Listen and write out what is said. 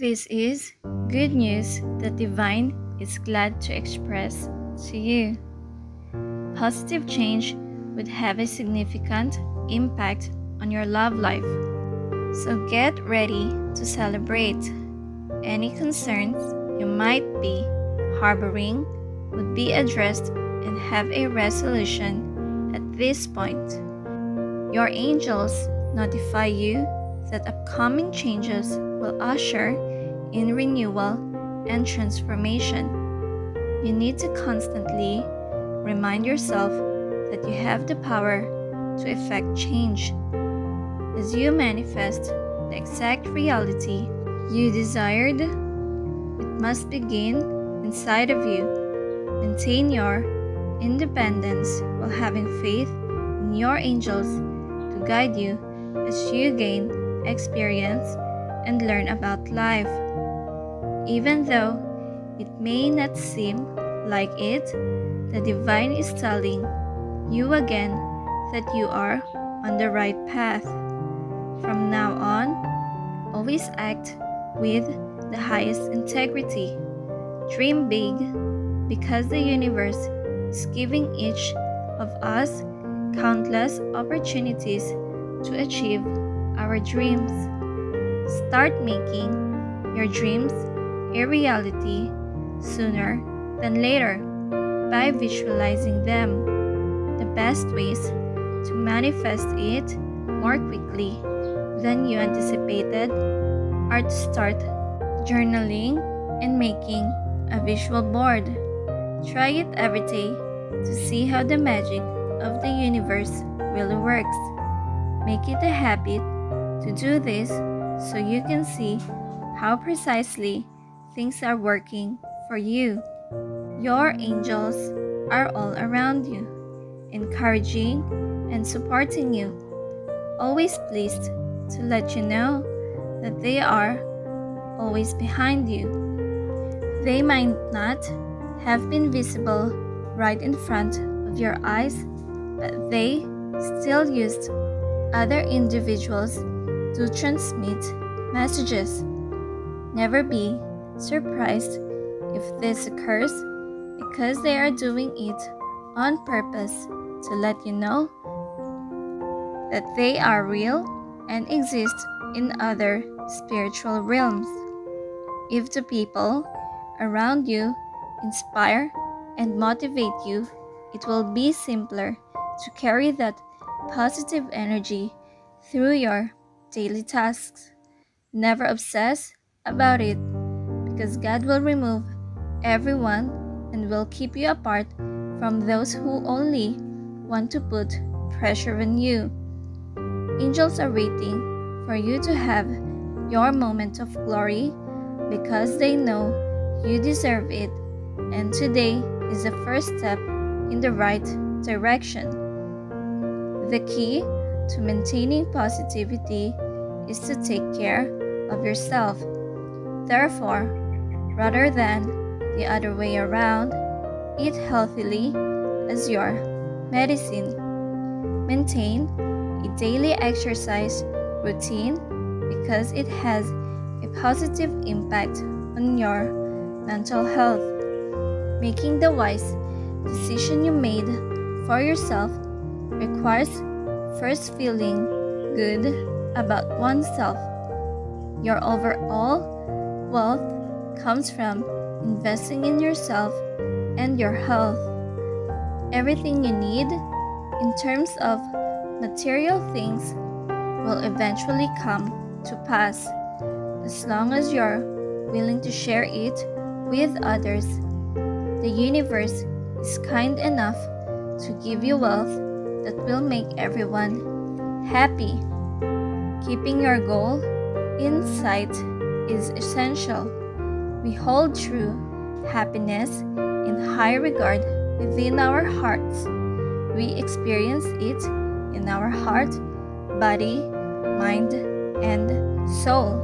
This is good news that Divine is glad to express to you. Positive change would have a significant impact on your love life. So get ready to celebrate. Any concerns you might be harboring would be addressed and have a resolution at this point. Your angels notify you that upcoming changes will usher in renewal and transformation. You need to constantly remind yourself that you have the power to effect change. As you manifest the exact reality you desired, it must begin inside of you. Maintain your independence while having faith in your angels to guide you as you gain experience and learn about life. Even though it may not seem like it, the Divine is telling you again that you are on the right path. From now on, always act with the highest integrity. Dream big, because the universe is giving each of us countless opportunities to achieve our dreams. Start making your dreams a reality sooner than later by visualizing them. The best ways to manifest it more quickly than you anticipated are to start journaling and making a visual board. Try it every day to see how the magic of the universe really works. Make it a habit to do this so you can see how precisely things are working for you. Your angels are all around you, encouraging and supporting you, always pleased to let you know that they are always behind you. They might not have been visible right in front of your eyes, but they still used other individuals to transmit messages. Never be surprised if this occurs, because they are doing it on purpose to let you know that they are real and exist in other spiritual realms. If the people around you inspire and motivate you, it will be simpler to carry that positive energy through your daily tasks. Never obsess about it, because God will remove everyone and will keep you apart from those who only want to put pressure on you. Angels are waiting for you to have your moment of glory, because they know you deserve it, and today is the first step in the right direction. The key to maintaining positivity is to take care of yourself. Therefore, rather than the other way around, eat healthily as your medicine. Maintain a daily exercise routine, because it has a positive impact on your mental health. Making the wise decision you made for yourself requires first feeling good about oneself. Your overall wealth comes from investing in yourself and your health. Everything you need in terms of material things will eventually come to pass, as long as you're willing to share it with others. The universe is kind enough to give you wealth that will make everyone happy. Keeping your goal in sight is essential. We hold true happiness in high regard within our hearts. We experience it in our heart, body, mind, and soul.